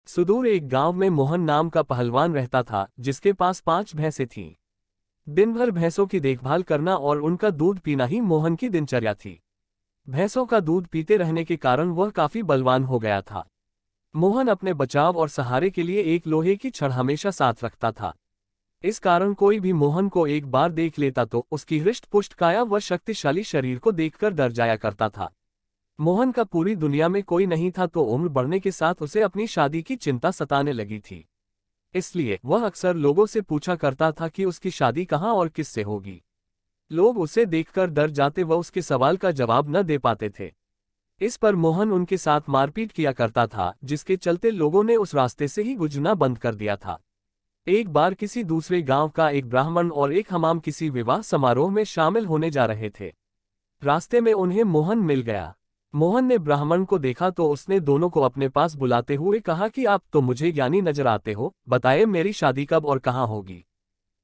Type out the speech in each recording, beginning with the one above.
सुदूर एक गांव में मोहन नाम का पहलवान रहता था, जिसके पास 5 भैंसें थीं। दिन भर भैंसों की देखभाल करना और उनका दूध पीना ही मोहन की दिनचर्या थी। भैंसों का दूध पीते रहने के कारण वह काफी बलवान हो गया था। मोहन अपने बचाव और सहारे के लिए एक लोहे की छड़ हमेशा साथ रखता था। इस कारण कोई भी मोहन को एक बार देख लेता तो उसकी हृष्ट-पुष्ट काया व शक्तिशाली शरीर को देखकर डर जाया करता था। मोहन का पूरी दुनिया में कोई नहीं था, तो उम्र बढ़ने के साथ उसे अपनी शादी की चिंता सताने लगी थी। इसलिए वह अक्सर लोगों से पूछा करता था कि उसकी शादी कहाँ और किससे होगी। लोग उसे देखकर डर जाते व उसके सवाल का जवाब न दे पाते थे। इस पर मोहन उनके साथ मारपीट किया करता था, जिसके चलते लोगों ने उस रास्ते से ही गुजरना बंद कर दिया था। एक बार किसी दूसरे गांव का एक ब्राह्मण और एक हमाम किसी विवाह समारोह में शामिल होने जा रहे थे। रास्ते में उन्हें मोहन मिल गया। मोहन ने ब्राह्मण को देखा तो उसने दोनों को अपने पास बुलाते हुए कहा कि आप तो मुझे ज्ञानी नजर आते हो, बताइए मेरी शादी कब और कहाँ होगी।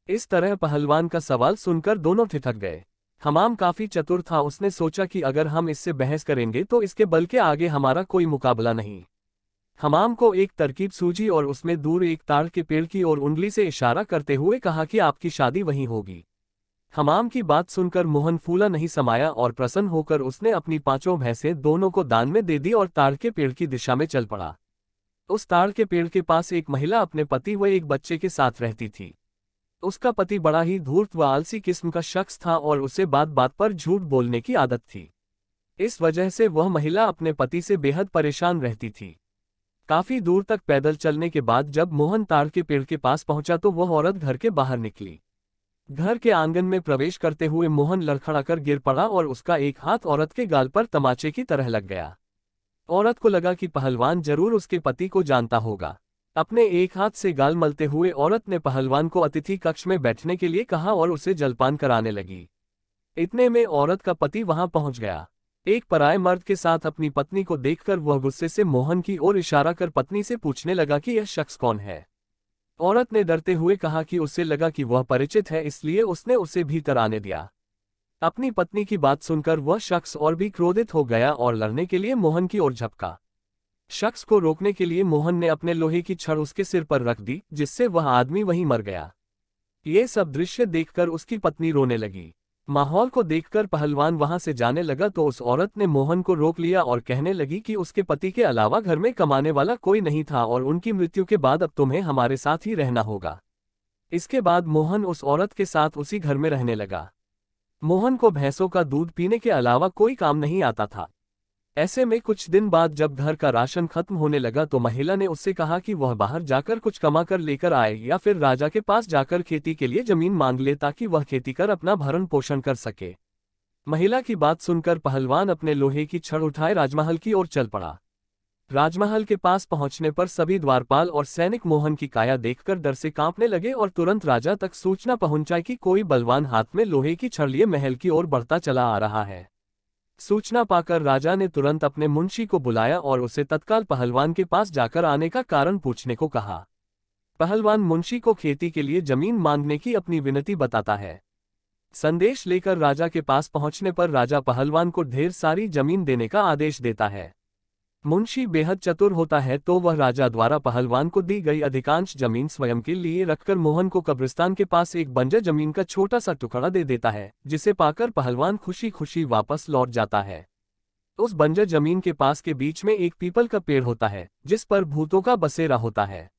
इस तरह पहलवान का सवाल सुनकर दोनों ठिठक गए। हमाम काफी चतुर था, उसने सोचा कि अगर हम इससे बहस करेंगे तो इसके बल के आगे हमारा कोई मुकाबला नहीं। हमाम को एक तरकीब सूझी और उसमें दूर एक ताड़ के पेड़ की ओर उंगली से इशारा करते हुए कहा कि आपकी शादी वहीं होगी। हमाम की बात सुनकर मोहन फूला नहीं समाया और प्रसन्न होकर उसने अपनी 5 भैंसें दोनों को दान में दे दी और ताड़ के पेड़ की दिशा में चल पड़ा। उस ताड़ के पेड़ के पास एक महिला अपने पति व एक बच्चे के साथ रहती थी। उसका पति बड़ा ही धूर्त व आलसी किस्म का शख्स था और उसे बात बात पर झूठ बोलने की आदत थी। इस वजह से वह महिला अपने पति से बेहद परेशान रहती थी। काफी दूर तक पैदल चलने के बाद जब मोहन ताड़ के पेड़ के पास पहुंचा तो वह औरत घर के बाहर निकली। घर के आंगन में प्रवेश करते हुए मोहन लड़खड़ाकर गिर पड़ा और उसका एक हाथ औरत के गाल पर तमाचे की तरह लग गया। औरत को लगा कि पहलवान जरूर उसके पति को जानता होगा। अपने एक हाथ से गाल मलते हुए औरत ने पहलवान को अतिथि कक्ष में बैठने के लिए कहा और उसे जलपान कराने लगी। इतने में औरत का पति वहां पहुंच गया। एक पराये मर्द के साथ अपनी पत्नी को देखकर वह गुस्से से मोहन की ओर इशारा कर पत्नी से पूछने लगा कि यह शख्स कौन है। औरत ने डरते हुए कहा कि उसे लगा कि वह परिचित है, इसलिए उसने उसे भीतर आने दिया। अपनी पत्नी की बात सुनकर वह शख्स और भी क्रोधित हो गया और लड़ने के लिए मोहन की ओर झपका। शख्स को रोकने के लिए मोहन ने अपने लोहे की छड़ उसके सिर पर रख दी, जिससे वह आदमी वहीं मर गया। ये सब दृश्य देखकर उसकी पत्नी रोने लगी। माहौल को देखकर पहलवान वहां से जाने लगा तो उस औरत ने मोहन को रोक लिया और कहने लगी कि उसके पति के अलावा घर में कमाने वाला कोई नहीं था और उनकी मृत्यु के बाद अब तुम्हें हमारे साथ ही रहना होगा। इसके बाद मोहन उस औरत के साथ उसी घर में रहने लगा। मोहन को भैंसों का दूध पीने के अलावा कोई काम नहीं आता था। ऐसे में कुछ दिन बाद जब घर का राशन खत्म होने लगा तो महिला ने उससे कहा कि वह बाहर जाकर कुछ कमा कर लेकर आए या फिर राजा के पास जाकर खेती के लिए जमीन मांग ले ताकि वह खेती कर अपना भरण पोषण कर सके। महिला की बात सुनकर पहलवान अपने लोहे की छड़ उठाए राजमहल की ओर चल पड़ा। राजमहल के पास पहुंचने पर सभी द्वारपाल और सैनिक मोहन की काया देखकर डर से कांपने लगे और तुरंत राजा तक सूचना पहुंचाई कि कोई बलवान हाथ में लोहे की छड़ लिए महल की ओर बढ़ता चला आ रहा है। सूचना पाकर राजा ने तुरंत अपने मुंशी को बुलाया और उसे तत्काल पहलवान के पास जाकर आने का कारण पूछने को कहा। पहलवान मुंशी को खेती के लिए जमीन मांगने की अपनी विनती बताता है। संदेश लेकर राजा के पास पहुंचने पर राजा पहलवान को ढेर सारी जमीन देने का आदेश देता है। मुंशी बेहद चतुर होता है तो वह राजा द्वारा पहलवान को दी गई अधिकांश जमीन स्वयं के लिए रखकर मोहन को कब्रिस्तान के पास एक बंजर जमीन का छोटा सा टुकड़ा दे देता है, जिसे पाकर पहलवान खुशी खुशी वापस लौट जाता है। उस बंजर जमीन के पास के बीच में एक पीपल का पेड़ होता है, जिस पर भूतों का बसेरा होता है।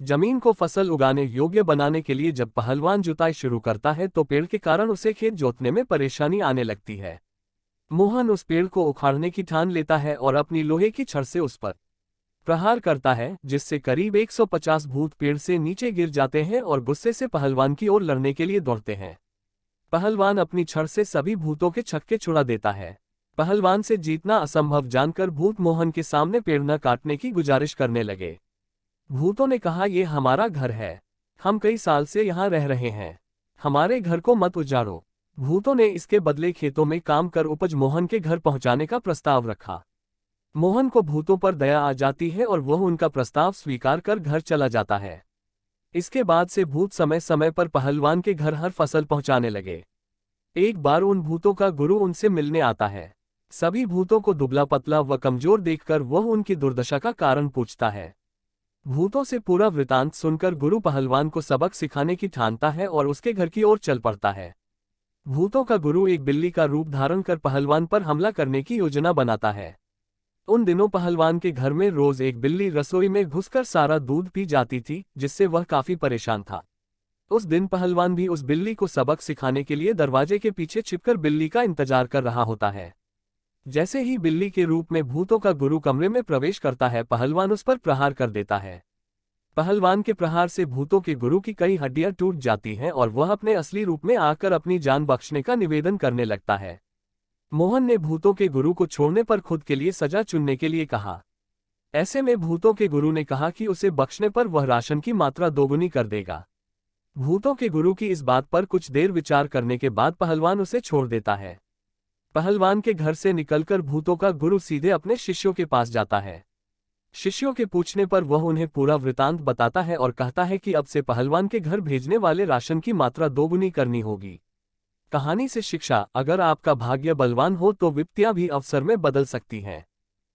जमीन को फसल उगाने योग्य बनाने के लिए जब पहलवान जुताई शुरू करता है तो पेड़ के कारण उसे खेत जोतने में परेशानी आने लगती है। मोहन उस पेड़ को उखाड़ने की ठान लेता है और अपनी लोहे की छड़ से उस पर प्रहार करता है, जिससे करीब 150 भूत पेड़ से नीचे गिर जाते हैं और गुस्से से पहलवान की ओर लड़ने के लिए दौड़ते हैं। पहलवान अपनी छड़ से सभी भूतों के छक्के छुड़ा देता है। पहलवान से जीतना असंभव जानकर भूत मोहन के सामने पेड़ न काटने की गुजारिश करने लगे। भूतों ने कहा, ये हमारा घर है, हम कई साल से यहाँ रह रहे हैं, हमारे घर को मत उजाड़ो। भूतों ने इसके बदले खेतों में काम कर उपज मोहन के घर पहुंचाने का प्रस्ताव रखा। मोहन को भूतों पर दया आ जाती है और वह उनका प्रस्ताव स्वीकार कर घर चला जाता है। इसके बाद से भूत समय समय पर पहलवान के घर हर फसल पहुंचाने लगे। एक बार उन भूतों का गुरु उनसे मिलने आता है। सभी भूतों को दुबला पतला व कमजोर देखकर वह उनकी दुर्दशा का कारण पूछता है। भूतों से पूरा वृतांत सुनकर गुरु पहलवान को सबक सिखाने की ठानता है और उसके घर की ओर चल पड़ता है। भूतों का गुरु एक बिल्ली का रूप धारण कर पहलवान पर हमला करने की योजना बनाता है। उन दिनों पहलवान के घर में रोज एक बिल्ली रसोई में घुसकर सारा दूध पी जाती थी, जिससे वह काफी परेशान था। उस दिन पहलवान भी उस बिल्ली को सबक सिखाने के लिए दरवाजे के पीछे छिपकर बिल्ली का इंतजार कर रहा होता है। जैसे ही बिल्ली के रूप में भूतों का गुरु कमरे में प्रवेश करता है, पहलवान उस पर प्रहार कर देता है। पहलवान के प्रहार से भूतों के गुरु की कई हड्डियां टूट जाती हैं और वह अपने असली रूप में आकर अपनी जान बख्शने का निवेदन करने लगता है। मोहन ने भूतों के गुरु को छोड़ने पर खुद के लिए सजा चुनने के लिए कहा। ऐसे में भूतों के गुरु ने कहा कि उसे बख्शने पर वह राशन की मात्रा दोगुनी कर देगा। भूतों के गुरु की इस बात पर कुछ देर विचार करने के बाद पहलवान उसे छोड़ देता है। पहलवान के घर से निकलकर भूतों का गुरु सीधे अपने शिष्यों के पास जाता है। शिष्यों के पूछने पर वह उन्हें पूरा वृतांत बताता है और कहता है कि अब से पहलवान के घर भेजने वाले राशन की मात्रा दोगुनी करनी होगी। कहानी से शिक्षा: अगर आपका भाग्य बलवान हो तो विपत्तियां भी अवसर में बदल सकती हैं।